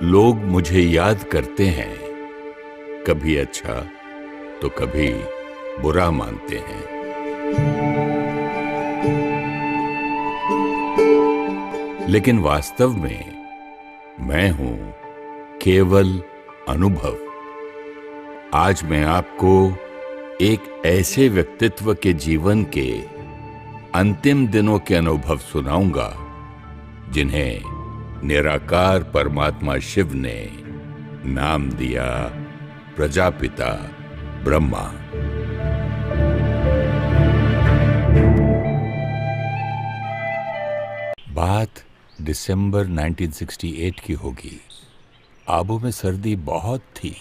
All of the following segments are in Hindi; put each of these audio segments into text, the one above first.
लोग मुझे याद करते हैं, कभी अच्छा तो कभी बुरा मानते हैं। लेकिन वास्तव में मैं हूं केवल अनुभव। आज मैं आपको एक ऐसे व्यक्तित्व के जीवन के अंतिम दिनों के अनुभव सुनाऊंगा जिन्हें निराकार परमात्मा शिव ने नाम दिया प्रजापिता ब्रह्मा। बात दिसंबर 1968 की होगी। आबू में सर्दी बहुत थी,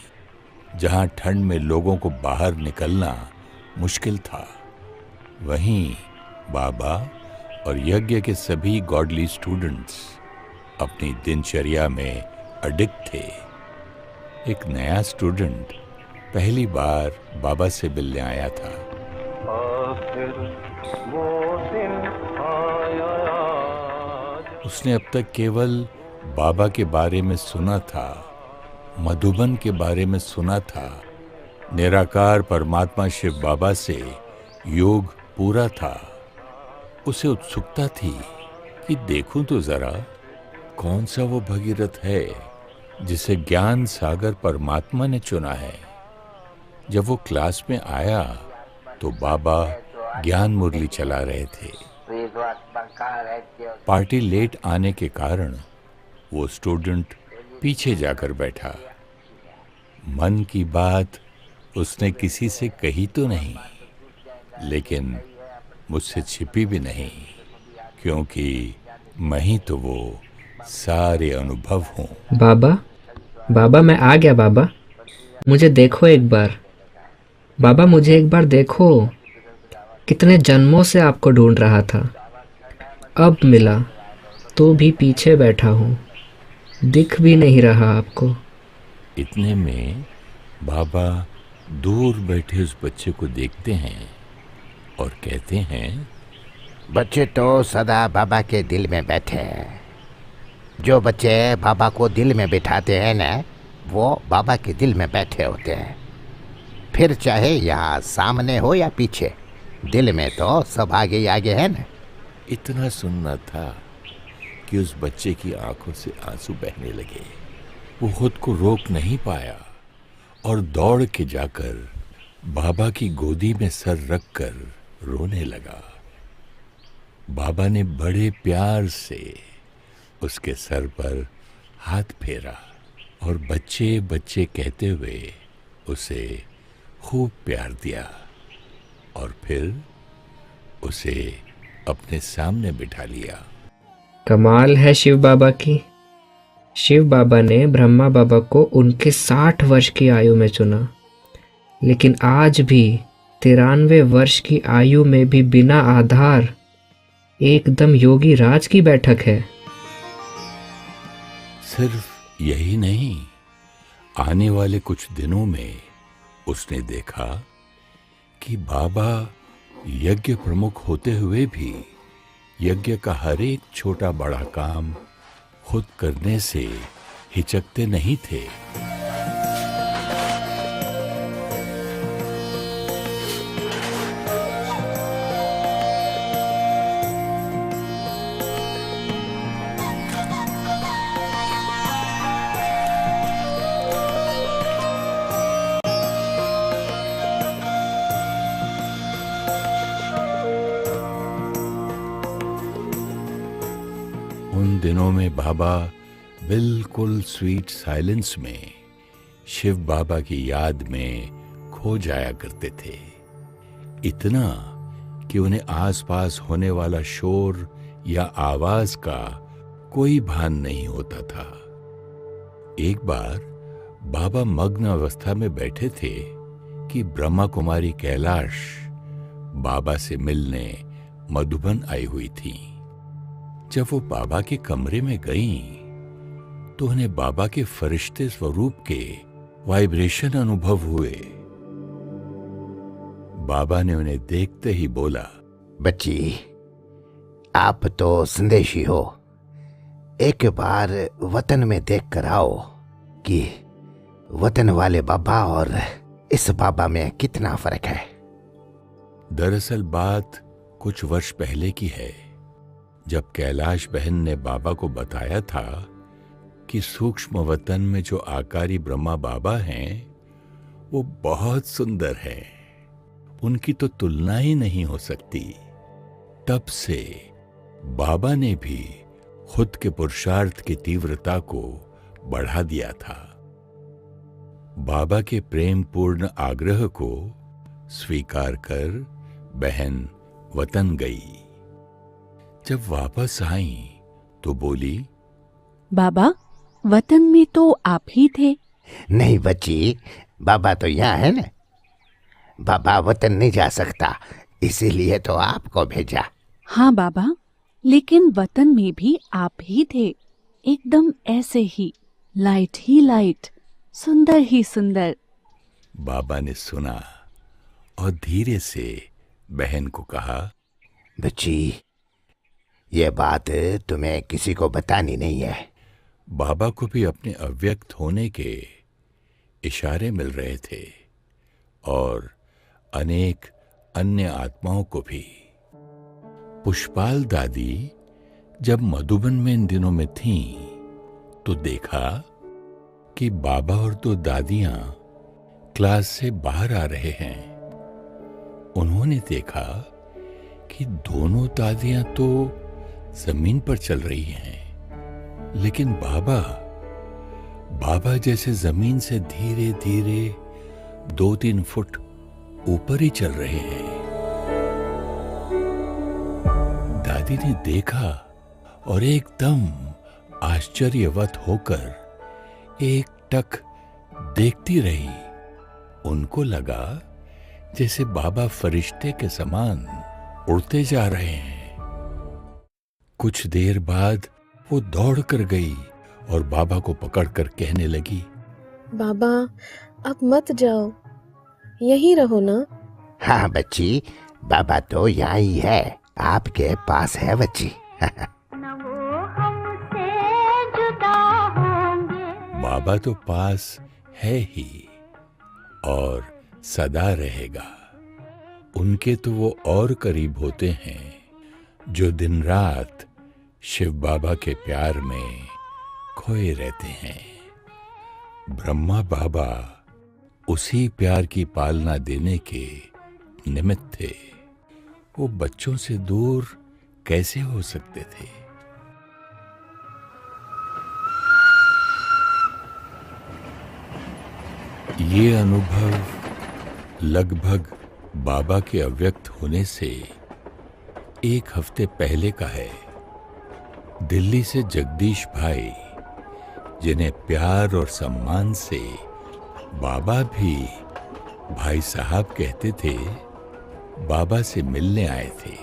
जहां ठंड में लोगों को बाहर निकलना मुश्किल था। वहीं बाबा और यज्ञ के सभी गॉडली स्टूडेंट्स अपनी दिनचर्या में अडिग थे। एक नया स्टूडेंट पहली बार बाबा से मिलने आया था। उसने अब तक केवल बाबा के बारे में सुना था, मधुबन के बारे में सुना था। निराकार परमात्मा शिव बाबा से योग पूरा था। उसे उत्सुकता थी कि देखूं तो जरा कौन सा वो भगीरथ है जिसे ज्ञान सागर परमात्मा ने चुना है। जब वो क्लास में आया तो बाबा ज्ञान मुरली चला रहे थे। पार्टी लेट आने के कारण वो स्टूडेंट पीछे जाकर बैठा। मन की बात उसने किसी से कही तो नहीं, लेकिन मुझसे छिपी भी नहीं, क्योंकि मैं ही तो वो सारे अनुभव हूँ। बाबा, बाबा मैं आ गया। बाबा मुझे देखो एक बार। बाबा मुझे एक बार देखो। कितने जन्मों से आपको ढूंढ रहा था, अब मिला तो भी पीछे बैठा हूँ, दिख भी नहीं रहा आपको। इतने में बाबा दूर बैठे उस बच्चे को देखते हैं और कहते हैं, बच्चे तो सदा बाबा के दिल में बैठे हैं। जो बच्चे बाबा को दिल में बिठाते हैं ना, वो बाबा के दिल में बैठे होते हैं। फिर चाहे यहाँ सामने हो या पीछे, दिल में तो सब आगे ही आगे है ना। इतना सुनना था कि उस बच्चे की आंखों से आंसू बहने लगे। वो खुद को रोक नहीं पाया और दौड़ के जाकर बाबा की गोदी में सर रखकर रोने लगा। बाबा ने बड़े प्यार से उसके सर पर हाथ फेरा और बच्चे बच्चे कहते हुए उसे खूब प्यार दिया और फिर उसे अपने सामने बिठा लिया। कमाल है शिव बाबा की। शिव बाबा ने ब्रह्मा बाबा को उनके 60 वर्ष की आयु में चुना, लेकिन आज भी 93 वर्ष की आयु में भी बिना आधार एकदम योगी राज की बैठक है। सिर्फ यही नहीं, आने वाले कुछ दिनों में उसने देखा कि बाबा यज्ञ प्रमुख होते हुए भी यज्ञ का हर एक छोटा बड़ा काम खुद करने से हिचकते नहीं थे। उन दिनों में बाबा बिल्कुल स्वीट साइलेंस में शिव बाबा की याद में खो जाया करते थे। इतना कि उन्हें आसपास होने वाला शोर या आवाज का कोई भान नहीं होता था। एक बार बाबा मग्न अवस्था में बैठे थे कि ब्रह्मा कुमारी कैलाश बाबा से मिलने मधुबन आई हुई थी। जब वो बाबा के कमरे में गईं, तो उन्हें बाबा के फरिश्ते स्वरूप के वाइब्रेशन अनुभव हुए। बाबा ने उन्हें देखते ही बोला, बच्ची, आप तो संदेशी हो। एक बार वतन में देख कर आओ कि वतन वाले बाबा और इस बाबा में कितना फर्क है। दरअसल बात कुछ वर्ष पहले की है, जब कैलाश बहन ने बाबा को बताया था कि सूक्ष्म वतन में जो आकारी ब्रह्मा बाबा हैं वो बहुत सुंदर है, उनकी तो तुलना ही नहीं हो सकती। तब से बाबा ने भी खुद के पुरुषार्थ की तीव्रता को बढ़ा दिया था। बाबा के प्रेम पूर्ण आग्रह को स्वीकार कर बहन वतन गई। जब वापस आई तो बोली, बाबा, वतन में तो आप ही थे। नहीं बच्ची, बाबा तो यहाँ है ना। बाबा वतन नहीं जा सकता, इसीलिए तो आपको भेजा। हाँ बाबा, लेकिन वतन में भी आप ही थे, एकदम ऐसे ही लाइट, सुंदर ही सुंदर। बाबा ने सुना और धीरे से बहन को कहा, बच्ची, ये बात तुम्हें किसी को बतानी नहीं है। बाबा को भी अपने अव्यक्त होने के इशारे मिल रहे थे और अनेक अन्य आत्माओं को भी। पुष्पाल दादी जब मधुबन में इन दिनों में थीं, तो देखा कि बाबा और दो दादियां क्लास से बाहर आ रहे हैं। उन्होंने देखा कि दोनों दादियां तो जमीन पर चल रही हैं, लेकिन बाबा जैसे जमीन से धीरे धीरे 2-3 फुट ऊपर ही चल रहे हैं। दादी ने देखा और एकदम आश्चर्यवत होकर एक टक देखती रही। उनको लगा जैसे बाबा फरिश्ते के समान उड़ते जा रहे हैं। कुछ देर बाद वो दौड़ कर गई और बाबा को पकड़कर कहने लगी, बाबा, अब मत जाओ, यहीं रहो ना। हाँ बच्ची, बाबा तो यहाँ ही है, आपके पास है बच्ची। बाबा तो पास है ही और सदा रहेगा। उनके तो वो और करीब होते हैं जो दिन रात शिव बाबा के प्यार में खोए रहते हैं। ब्रह्मा बाबा उसी प्यार की पालना देने के निमित्त थे। वो बच्चों से दूर कैसे हो सकते थे? ये अनुभव लगभग बाबा के अव्यक्त होने से 1 हफ्ते पहले का है। दिल्ली से जगदीश भाई, जिन्हें प्यार और सम्मान से बाबा भी भाई साहब कहते थे, बाबा से मिलने आए थे।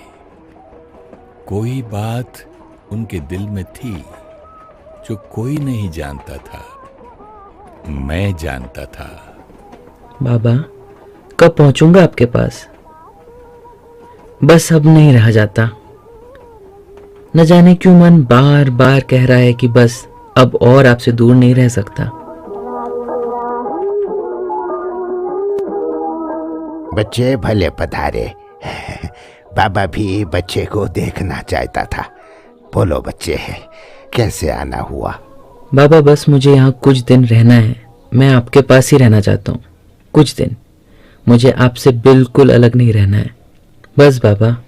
कोई बात उनके दिल में थी जो कोई नहीं जानता था, मैं जानता था। बाबा, कब पहुंचूंगा आपके पास? बस अब नहीं रहा जाता। न जाने क्यों मन बार बार कह रहा है कि बस अब और आपसे दूर नहीं रह सकता। बच्चे भले पधारे। बाबा भी बच्चे को देखना चाहता था। बोलो बच्चे, कैसे आना हुआ? बाबा, बस मुझे यहाँ कुछ दिन रहना है। मैं आपके पास ही रहना चाहता हूँ कुछ दिन। मुझे आपसे बिल्कुल अलग नहीं रहना है, बस बाबा,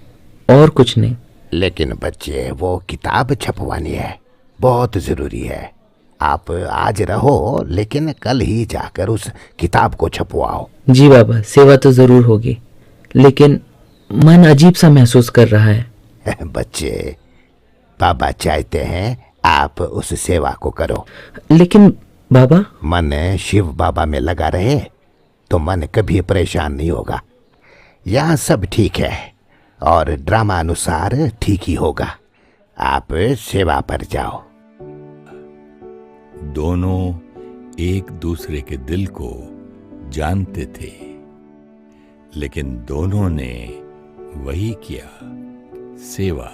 और कुछ नहीं। लेकिन बच्चे, वो किताब छपवानी है, बहुत जरूरी है। आप आज रहो, लेकिन कल ही जाकर उस किताब को छपवाओ। जी बाबा, सेवा तो जरूर होगी, लेकिन मन अजीब सा महसूस कर रहा है। बच्चे, बाबा चाहते हैं आप उस सेवा को करो। लेकिन बाबा, मन शिव बाबा में लगा रहे तो मन कभी परेशान नहीं होगा। यहाँ सब ठीक है और ड्रामा अनुसार ठीक ही होगा। आप सेवा पर जाओ। दोनों एक दूसरे के दिल को जानते थे, लेकिन दोनों ने वही किया, सेवा।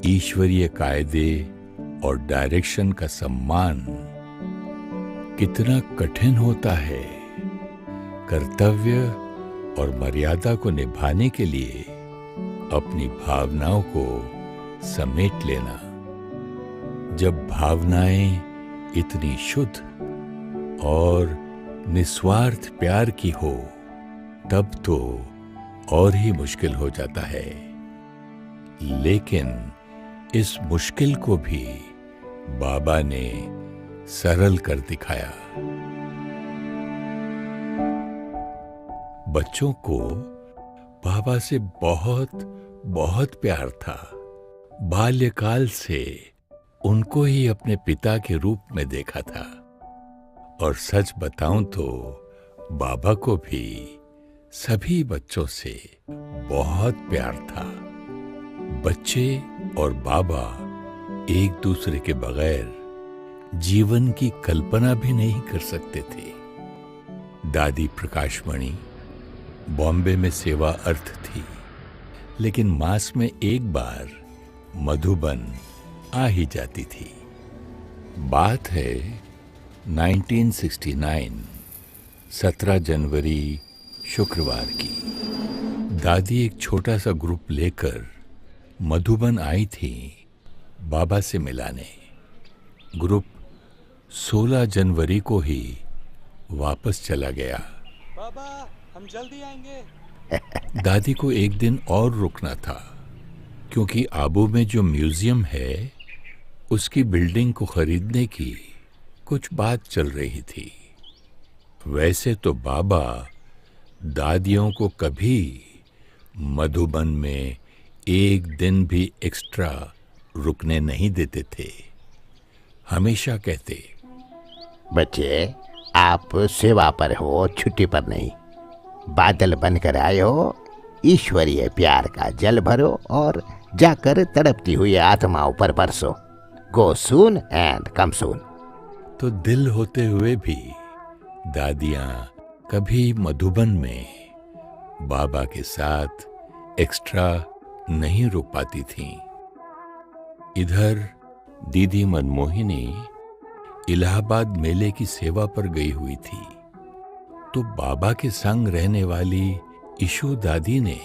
ईश्वरीय कायदे और डायरेक्शन का सम्मान कितना कठिन होता है। कर्तव्य और मर्यादा को निभाने के लिए अपनी भावनाओं को समेट लेना। जब भावनाएं इतनी शुद्ध और निस्वार्थ प्यार की हो, तब तो और ही मुश्किल हो जाता है। लेकिन इस मुश्किल को भी बाबा ने सरल कर दिखाया। बच्चों को बाबा से बहुत बहुत प्यार था। बाल्यकाल से उनको ही अपने पिता के रूप में देखा था। और सच बताऊं तो बाबा को भी सभी बच्चों से बहुत प्यार था। बच्चे और बाबा एक दूसरे के बगैर जीवन की कल्पना भी नहीं कर सकते थे। दादी प्रकाशमणि बॉम्बे में सेवा अर्थ थी, लेकिन मास में एक बार मधुबन आ ही जाती थी। बात है 1969, 17 जनवरी शुक्रवार की। दादी एक छोटा सा ग्रुप लेकर मधुबन आई थी बाबा से मिलाने। ग्रुप 16 जनवरी को ही वापस चला गया। बाबा हम जल्दी आएंगे। दादी को एक दिन और रुकना था, क्योंकि आबू में जो म्यूजियम है उसकी बिल्डिंग को खरीदने की कुछ बात चल रही थी। वैसे तो बाबा दादियों को कभी मधुबन में एक दिन भी एक्स्ट्रा रुकने नहीं देते थे। हमेशा कहते, बच्चे आप सेवा पर हो, छुट्टी पर नहीं। बादल बनकर आए हो, ईश्वरीय प्यार का जल भरो और जाकर तड़पती हुई आत्माओं पर बरसो। गो सून एंड कम सून। तो दिल होते हुए भी दादियां कभी मधुबन में बाबा के साथ एक्स्ट्रा नहीं रुक पाती थीं। इधर दीदी मनमोहिनी इलाहाबाद मेले की सेवा पर गई हुई थी, तो बाबा के संग रहने वाली ईशू दादी ने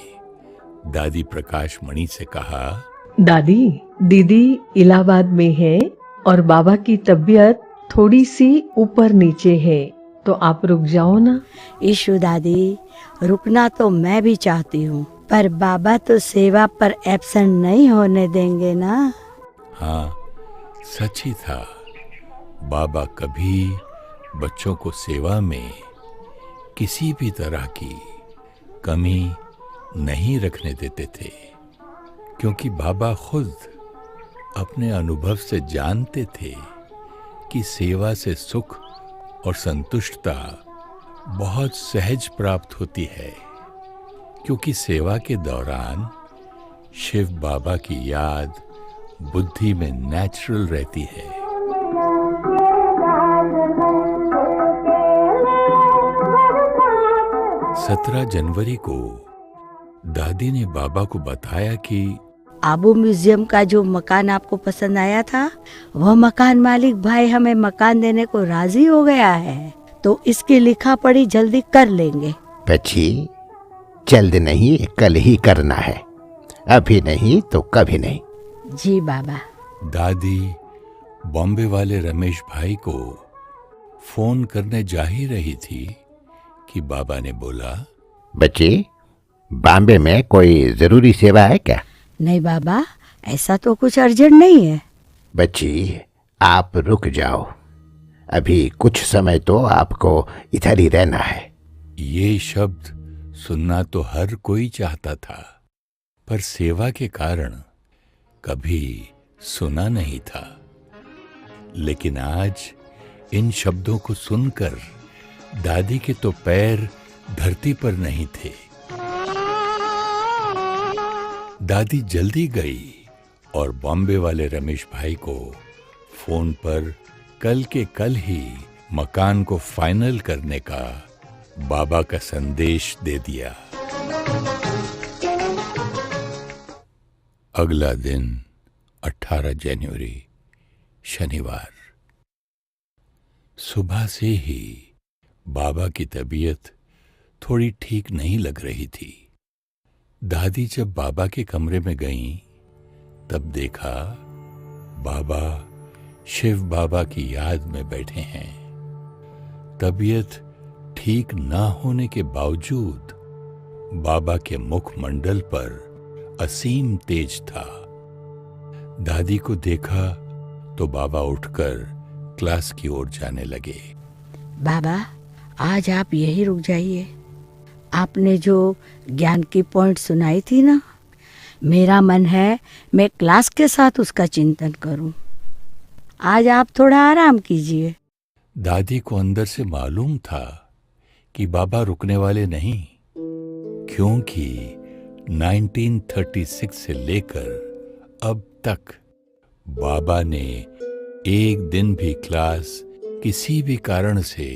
दादी प्रकाशमणि से कहा, दादी, दीदी इलाहाबाद में है और बाबा की तबीयत थोड़ी सी ऊपर नीचे है, तो आप रुक जाओ ना। ईशु दादी, रुकना तो मैं भी चाहती हूँ, पर बाबा तो सेवा पर एब्सेंट नहीं होने देंगे ना। हाँ, सच ही था। बाबा कभी बच्चों को सेवा में किसी भी तरह की कमी नहीं रखने देते थे, क्योंकि बाबा खुद अपने अनुभव से जानते थे कि सेवा से सुख और संतुष्टता बहुत सहज प्राप्त होती है, क्योंकि सेवा के दौरान शिव बाबा की याद बुद्धि में नेचुरल रहती है। सत्रह जनवरी को दादी ने बाबा को बताया कि आबू म्यूजियम का जो मकान आपको पसंद आया था, वह मकान मालिक भाई हमें मकान देने को राजी हो गया है, तो इसकी लिखा पढ़ी जल्दी कर लेंगे। बच्ची, जल्द नहीं, कल ही करना है। अभी नहीं तो कभी नहीं। जी बाबा। दादी बॉम्बे वाले रमेश भाई को फोन करने जा ही रही थी कि बाबा ने बोला, बच्ची, बॉम्बे में कोई जरूरी सेवा है क्या? नहीं बाबा, ऐसा तो कुछ अर्जेंट नहीं है। बच्ची, आप रुक जाओ। अभी कुछ समय तो आपको इधर ही रहना है। ये शब्द सुनना तो हर कोई चाहता था, पर सेवा के कारण कभी सुना नहीं था। लेकिन आज इन शब्दों को सुनकर दादी के तो पैर धरती पर नहीं थे। दादी जल्दी गई और बॉम्बे वाले रमेश भाई को फोन पर कल के कल ही मकान को फाइनल करने का बाबा का संदेश दे दिया। अगला दिन 18 जनवरी शनिवार। सुबह से ही बाबा की तबीयत थोड़ी ठीक नहीं लग रही थी। दादी जब बाबा के कमरे में गईं, तब देखा बाबा शिव बाबा की याद में बैठे हैं। तबीयत ठीक ना होने के बावजूद बाबा के मुखमंडल पर असीम तेज था। दादी को देखा तो बाबा उठकर क्लास की ओर जाने लगे। बाबा, आज आप यही रुक जाइए। आपने जो ज्ञान की पॉइंट सुनाई थी ना, मेरा मन है मैं क्लास के साथ उसका चिंतन करूं। आज आप थोड़ा आराम कीजिए। दादी को अंदर से मालूम था कि बाबा रुकने वाले नहीं, क्योंकि 1936 से लेकर अब तक बाबा ने एक दिन भी क्लास किसी भी कारण से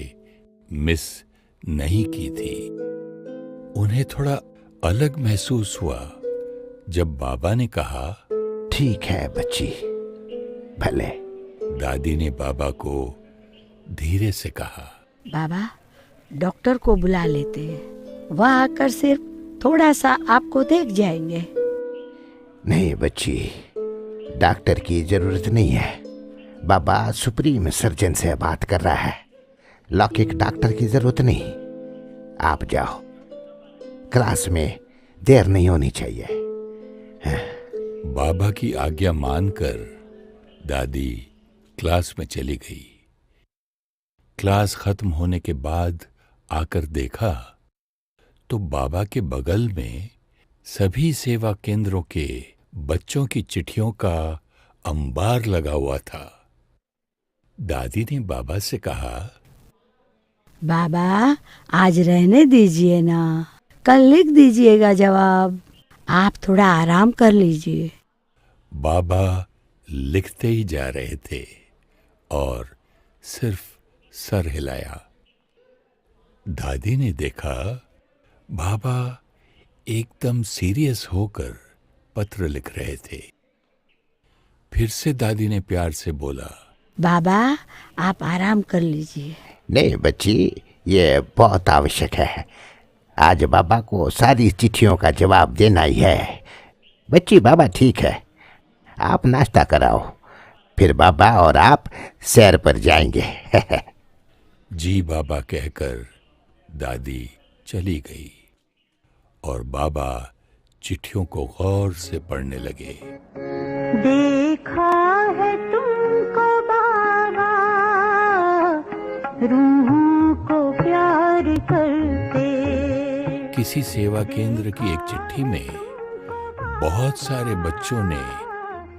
मिस नहीं की थी। उन्हें थोड़ा अलग महसूस हुआ जब बाबा ने कहा, ठीक है बच्ची, भले। दादी ने बाबा को धीरे से कहा, बाबा, डॉक्टर को बुला लेते हैं। वह आकर सिर्फ थोड़ा सा आपको देख जाएंगे। नहीं बच्ची, डॉक्टर की जरूरत नहीं है। बाबा सुप्रीम सर्जन से बात कर रहा है। लौकिक डॉक्टर की जरूरत नहीं। आप जाओ, क्लास में देर नहीं होनी चाहिए। बाबा की आज्ञा मानकर दादी क्लास में चली गई। क्लास खत्म होने के बाद आकर देखा तो बाबा के बगल में सभी सेवा केंद्रों के बच्चों की चिट्ठियों का अंबार लगा हुआ था। दादी ने बाबा से कहा, बाबा, आज रहने दीजिए ना, कल लिख दीजिएगा जवाब। आप थोड़ा आराम कर लीजिए। बाबा लिखते ही जा रहे थे और सिर्फ सर हिलाया। दादी ने देखा बाबा एकदम सीरियस होकर पत्र लिख रहे थे। फिर से दादी ने प्यार से बोला, बाबा, आप आराम कर लीजिए। नहीं बच्ची, ये बहुत आवश्यक है। आज बाबा को सारी चिट्ठियों का जवाब देना ही है। बच्ची, बाबा ठीक है, आप नाश्ता कराओ, फिर बाबा और आप सैर पर जाएंगे। जी बाबा कहकर दादी चली गई और बाबा चिट्ठियों को गौर से पढ़ने लगे। देखा है तुमको बाबा, रूहों को प्यार करते। किसी सेवा केंद्र की एक चिट्ठी में बहुत सारे बच्चों ने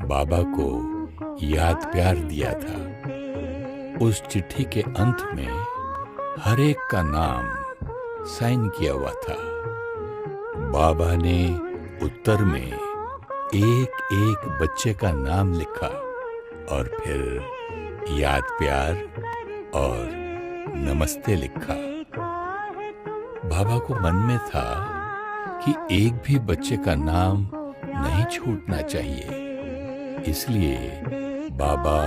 बाबा को याद प्यार दिया था। उस चिट्ठी के अंत में हर एक का नाम साइन किया हुआ था। बाबा ने उत्तर में एक एक बच्चे का नाम लिखा और फिर याद प्यार और नमस्ते लिखा। बाबा को मन में था कि एक भी बच्चे का नाम नहीं छूटना चाहिए, इसलिए बाबा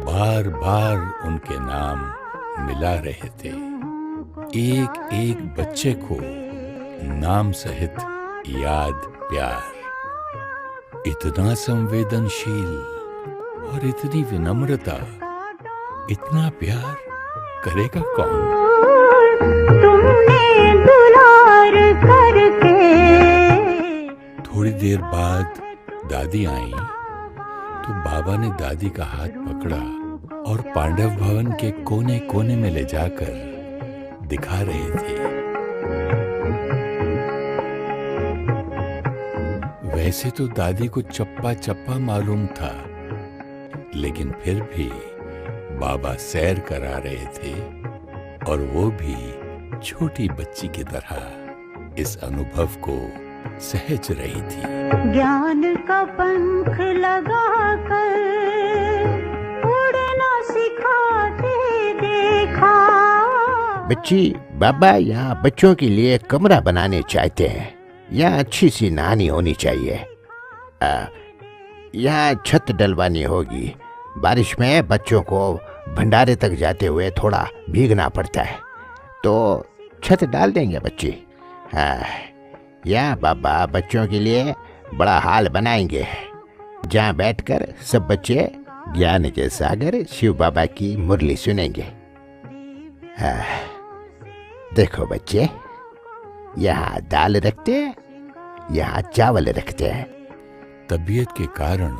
बार बार उनके नाम मिला रहे थे। एक एक बच्चे को नाम सहित याद प्यार। इतना संवेदनशील और इतनी विनम्रता, इतना प्यार करेगा कौन? तुमने दुलार करके। थोड़ी देर बाद दादी आई तो बाबा ने दादी का हाथ पकड़ा और पांडव भवन के कोने कोने में ले जाकर दिखा रहे थे। वैसे तो दादी को चप्पा चप्पा मालूम था, लेकिन फिर भी बाबा सैर करा रहे थे और वो भी छोटी बच्ची की तरह इस अनुभव को सहज रही थी। ज्ञान का पंख लगाकर उड़ना सिखाते देखा। बच्ची, बाबा यहाँ बच्चों के लिए कमरा बनाने चाहते हैं। यहाँ अच्छी सी नहानी होनी चाहिए। यहाँ छत डलवानी होगी बारिश में बच्चों को भंडारे तक जाते हुए थोड़ा भीगना पड़ता है, तो छत डाल देंगे बच्चे। हाँ, या बाबा बच्चों के लिए बड़ा हाल बनाएंगे, जहाँ बैठकर सब बच्चे ज्ञान के सागर शिव बाबा की मुरली सुनेंगे। हाँ, देखो बच्चे, यहाँ दाल रखते हैं, यहाँ चावल रखते हैं। तबीयत के कारण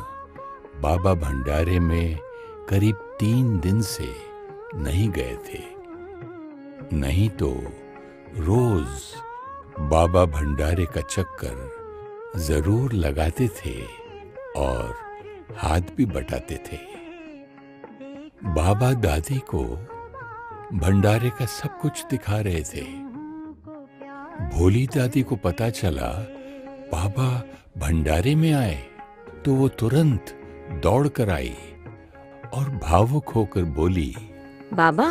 बाबा भंडारे में करीब 3 दिन से नहीं गए थे, नहीं तो रोज बाबा भंडारे का चक्कर जरूर लगाते थे और हाथ भी बटाते थे। बाबा दादी को भंडारे का सब कुछ दिखा रहे थे। भोली दादी को पता चला बाबा भंडारे में आए तो वो तुरंत दौड़ कर आई और भावुक होकर बोली, बाबा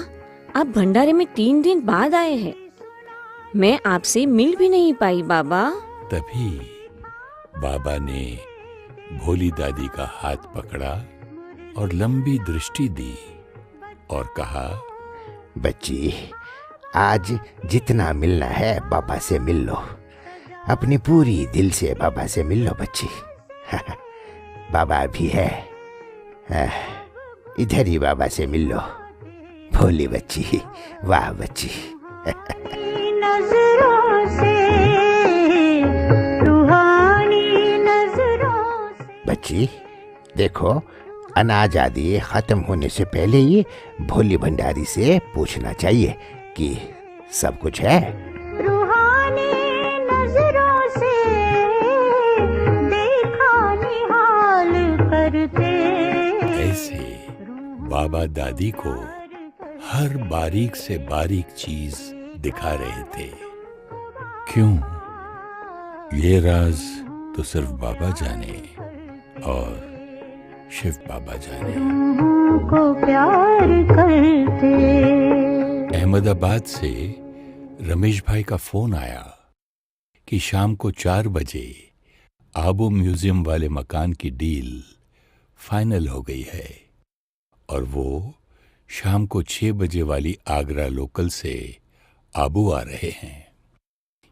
आप भंडारे में 3 दिन बाद आए हैं, मैं आपसे मिल भी नहीं पाई बाबा। तभी बाबा ने भोली दादी का हाथ पकड़ा और लंबी दृष्टि दी और कहा, बच्ची, आज जितना मिलना है बाबा से मिल लो, अपनी पूरी दिल से बाबा से मिल लो बच्ची। बाबा भी है, इधर ही बाबा से मिल लो। भोली बच्ची, वाह बच्ची। नजरों से, रूहानी नजरों से। बच्ची देखो, अनाज आदि खत्म होने से पहले ही भोली भंडारी से पूछना चाहिए कि सब कुछ है। रूहानी नजरों से देखा निहाल करते। ऐसे बाबा दादी को हर बारीक से बारीक चीज दिखा रहे थे। क्यों? ये राज तो सिर्फ बाबा जाने और शिव बाबा जाने। को प्यार करते। अहमदाबाद से रमेश भाई का फोन आया कि शाम को 4 बजे आबू म्यूजियम वाले मकान की डील फाइनल हो गई है और वो शाम को 6 बजे वाली आगरा लोकल से आबू आ रहे हैं।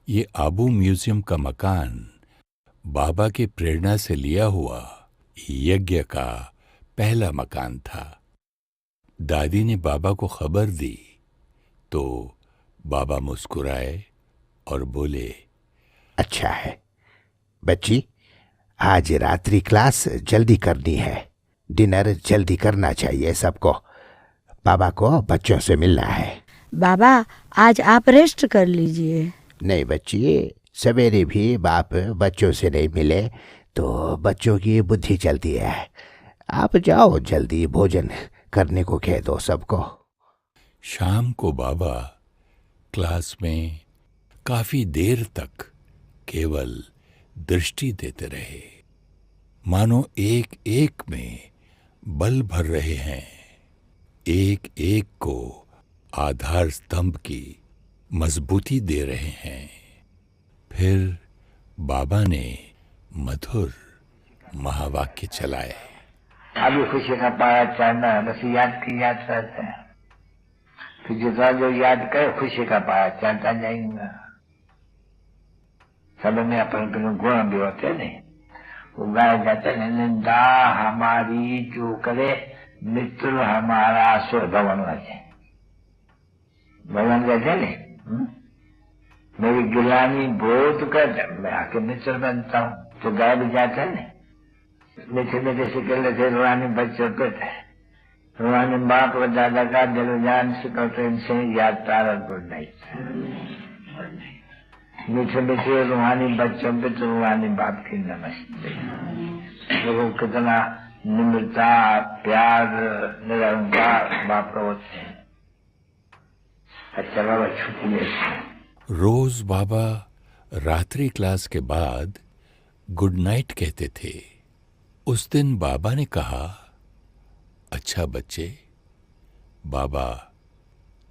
ये आबू म्यूजियम का मकान बाबा के प्रेरणा से लिया हुआ यज्ञ का पहला मकान था। दादी ने बाबा को खबर दी तो बाबा मुस्कुराए और बोले, अच्छा है बच्ची, आज रात्रि क्लास जल्दी करनी है, डिनर जल्दी करना चाहिए सबको, बाबा को बच्चों से मिलना है। बाबा आज आप रेस्ट कर लीजिए। नहीं बच्ची, सवेरे भी बाप बच्चों से नहीं मिले तो बच्चों की बुद्धि चलती है। आप जाओ, जल्दी भोजन करने को कह दो सबको। शाम को बाबा क्लास में काफी देर तक केवल दृष्टि देते रहे, मानो एक एक में बल भर रहे हैं, एक एक को आधार स्तंभ की मजबूती दे रहे हैं। फिर बाबा ने मधुर महावाक्य चलाए। अभी खुशी का पाया चढ़ना है, बस याद की याद करते हैं, फिर जितना जो याद करे खुशी का पाया चढ़ता जाएगा। सब में अपन गुण भी होते नहीं, वो गाया जाता है, निंदा हमारी जो करे मित्र हमारा सो भवन वचे। भगवान कहते नहीं, मेरी गिलानी बहुत कर मैं आके मित्र बनता हूँ, तो गाय भी जाता है नहीं। मीठे मीठे सिकल थे रूहानी बच्चों पे थे, रूहानी बाप और दादा का दिल जान सिकलते इनसे याद तारा गुड नाइट। मीठे मीठे रूहानी बच्चों पे तो रूहानी बाप की नमस्ते। लोगों कितना निम्रता प्यार निरंकार बाप का होते हैं। अच्छा बाबा छुट्टी है। रोज बाबा रात्रि क्लास के बाद गुड नाइट कहते थे। उस दिन बाबा ने कहा, अच्छा बच्चे, बाबा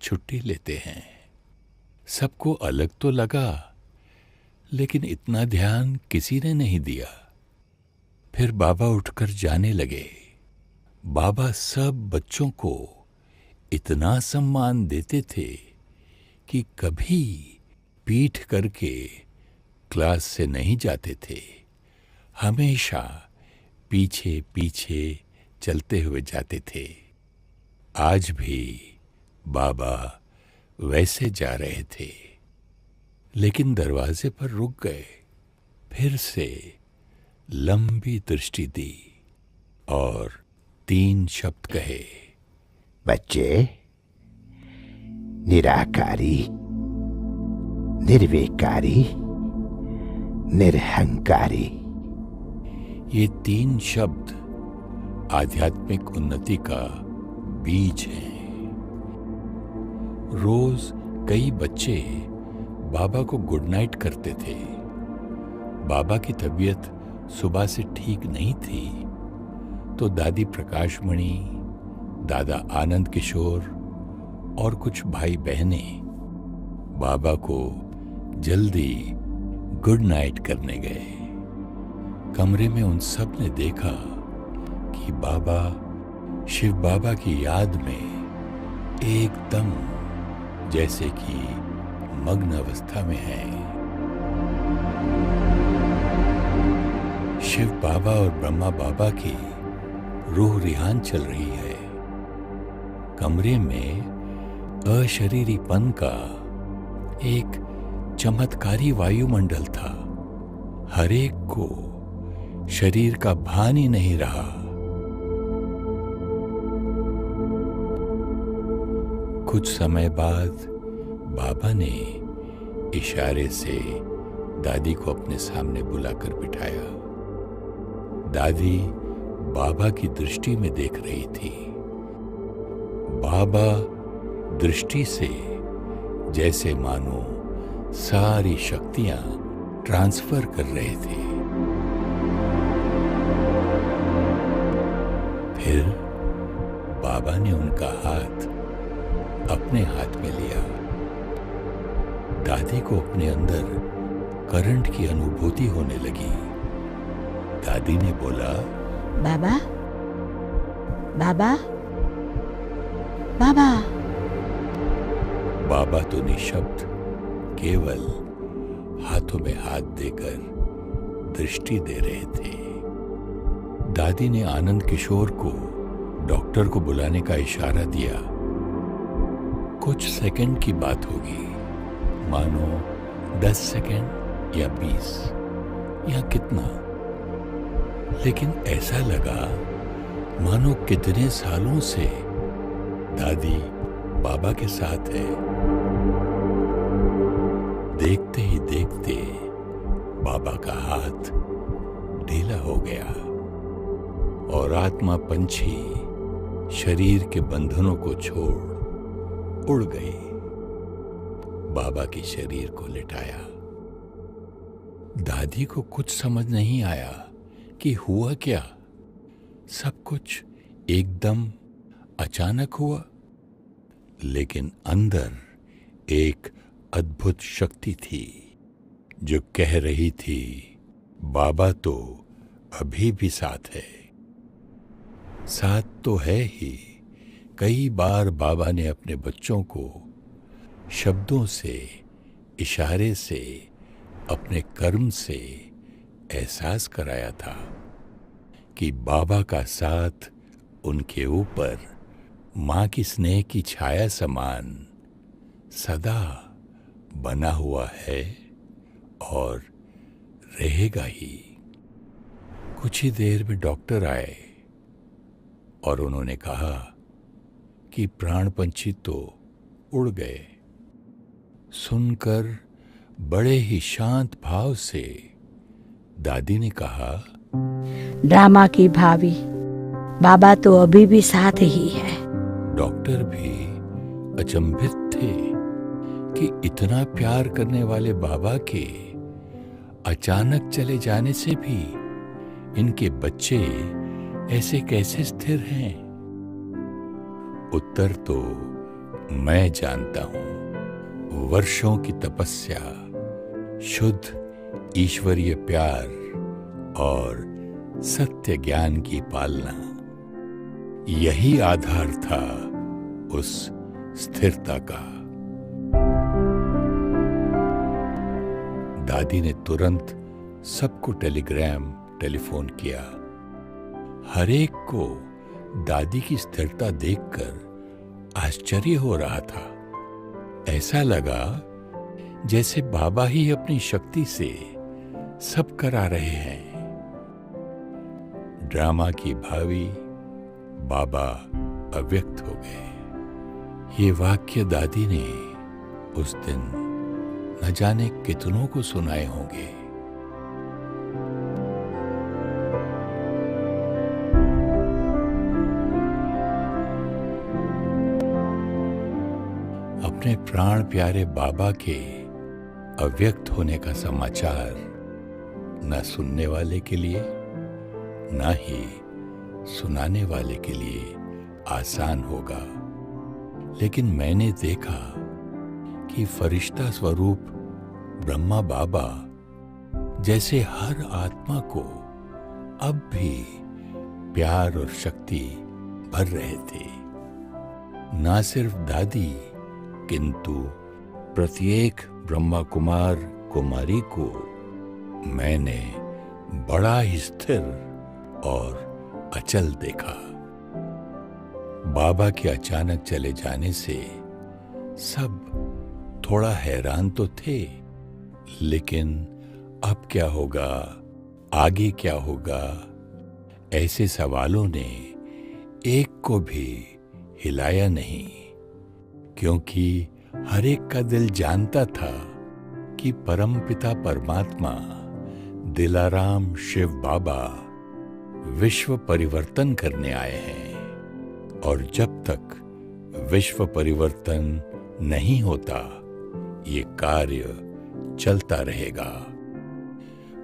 छुट्टी लेते हैं। सबको अलग तो लगा, लेकिन इतना ध्यान किसी ने नहीं दिया। फिर बाबा उठकर जाने लगे। बाबा सब बच्चों को इतना सम्मान देते थे कि कभी पीठ करके क्लास से नहीं जाते थे, हमेशा पीछे पीछे चलते हुए जाते थे। आज भी बाबा वैसे जा रहे थे, लेकिन दरवाजे पर रुक गए, फिर से लंबी दृष्टि दी और 3 शब्द कहे, बच्चे, निराकारी, निर्विकारी, निरहंकारी। ये 3 शब्द आध्यात्मिक उन्नति का बीज हैं। रोज कई बच्चे बाबा को गुड नाइट करते थे। बाबा की तबीयत सुबह से ठीक नहीं थी, तो दादी प्रकाशमणि, दादा आनंद किशोर और कुछ भाई बहनें बाबा को जल्दी गुड नाइट करने गए। कमरे में उन सब ने देखा कि बाबा शिव बाबा की याद में एकदम जैसे कि मग्न अवस्था में हैं। शिव बाबा और ब्रह्मा बाबा की रूह रिहान चल रही है। कमरे में अशरीरीपन का एक चमत्कारी वायुमंडल था। हर एक को शरीर का भान ही नहीं रहा। कुछ समय बाद बाबा ने इशारे से दादी को अपने सामने बुलाकर बिठाया। दादी बाबा की दृष्टि में देख रही थी। बाबा दृष्टि से जैसे मानो सारी शक्तियां ट्रांसफर कर रहे थे। फिर बाबा ने उनका हाथ अपने हाथ में लिया। दादी को अपने अंदर करंट की अनुभूति होने लगी। दादी ने बोला, बाबा, बाबा, बाबा। बाबा तो निशब्द केवल हाथों में हाथ देकर दृष्टि दे रहे थे। दादी ने आनंद किशोर को डॉक्टर को बुलाने का इशारा दिया। कुछ सेकंड की बात होगी, मानो 10 सेकंड या 20 या कितना, लेकिन ऐसा लगा मानो कितने सालों से दादी बाबा के साथ है। देखते ही देखते बाबा का हाथ ढीला हो गया और आत्मा पंछी शरीर के बंधनों को छोड़ उड़ गई। बाबा के शरीर को लिटाया। दादी को कुछ समझ नहीं आया कि हुआ क्या। सब कुछ एकदम अचानक हुआ, लेकिन अंदर एक अद्भुत शक्ति थी जो कह रही थी, बाबा तो अभी भी साथ है। साथ तो है ही। कई बार बाबा ने अपने बच्चों को शब्दों से, इशारे से, अपने कर्म से एहसास कराया था कि बाबा का साथ उनके ऊपर माँ की स्नेह की छाया समान सदा बना हुआ है और रहेगा ही। कुछ ही देर में डॉक्टर आए और उन्होंने कहा कि प्राण पंछी तो उड़ गए। सुनकर बड़े ही शांत भाव से दादी ने कहा, ड्रामा की भाभी, बाबा तो अभी भी साथ ही है। डॉक्टर भी अचंभित थे कि इतना प्यार करने वाले बाबा के अचानक चले जाने से भी इनके बच्चे ऐसे कैसे स्थिर हैं। उत्तर तो मैं जानता हूं। वर्षों की तपस्या, शुद्ध ईश्वरीय प्यार और सत्य ज्ञान की पालना, यही आधार था उस स्थिरता का। दादी ने तुरंत सबको टेलीफोन किया। हर एक को दादी की स्थिरता देखकर आश्चर्य हो रहा था। ऐसा लगा जैसे बाबा ही अपनी शक्ति से सब करा रहे हैं। ड्रामा की भावी बाबा अव्यक्त हो गए। ये वाक्य दादी ने उस दिन न जाने कितनों को सुनाए होंगे। अपने प्राण प्यारे बाबा के अव्यक्त होने का समाचार न सुनने वाले के लिए न ही सुनाने वाले के लिए आसान होगा, लेकिन मैंने देखा कि फरिश्ता स्वरूप ब्रह्मा बाबा जैसे हर आत्मा को अब भी प्यार और शक्ति भर रहे थे। ना सिर्फ दादी किंतु प्रत्येक ब्रह्मा कुमार कुमारी को मैंने बड़ा ही स्थिर और अचल देखा। बाबा के अचानक चले जाने से सब थोड़ा हैरान तो थे, लेकिन अब क्या होगा, आगे क्या होगा, ऐसे सवालों ने एक को भी हिलाया नहीं, क्योंकि हर एक का दिल जानता था कि परमपिता परमात्मा दिलाराम शिव बाबा विश्व परिवर्तन करने आए हैं, और जब तक विश्व परिवर्तन नहीं होता ये कार्य चलता रहेगा।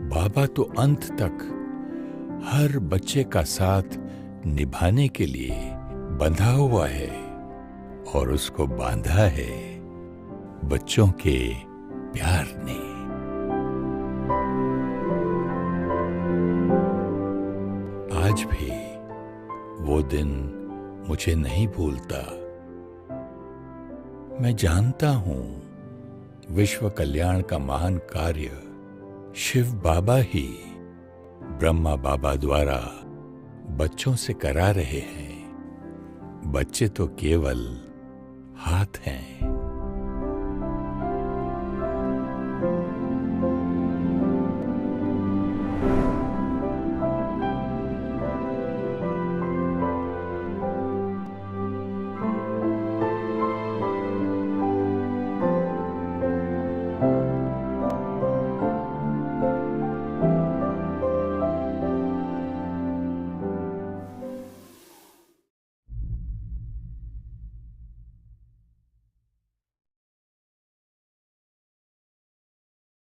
बाबा तो अंत तक हर बच्चे का साथ निभाने के लिए बंधा हुआ है, और उसको बांधा है बच्चों के प्यार ने। आज भी वो दिन मुझे नहीं भूलता। मैं जानता हूं विश्व कल्याण का महान कार्य शिव बाबा ही ब्रह्मा बाबा द्वारा बच्चों से करा रहे हैं। बच्चे तो केवल हाथ हैं।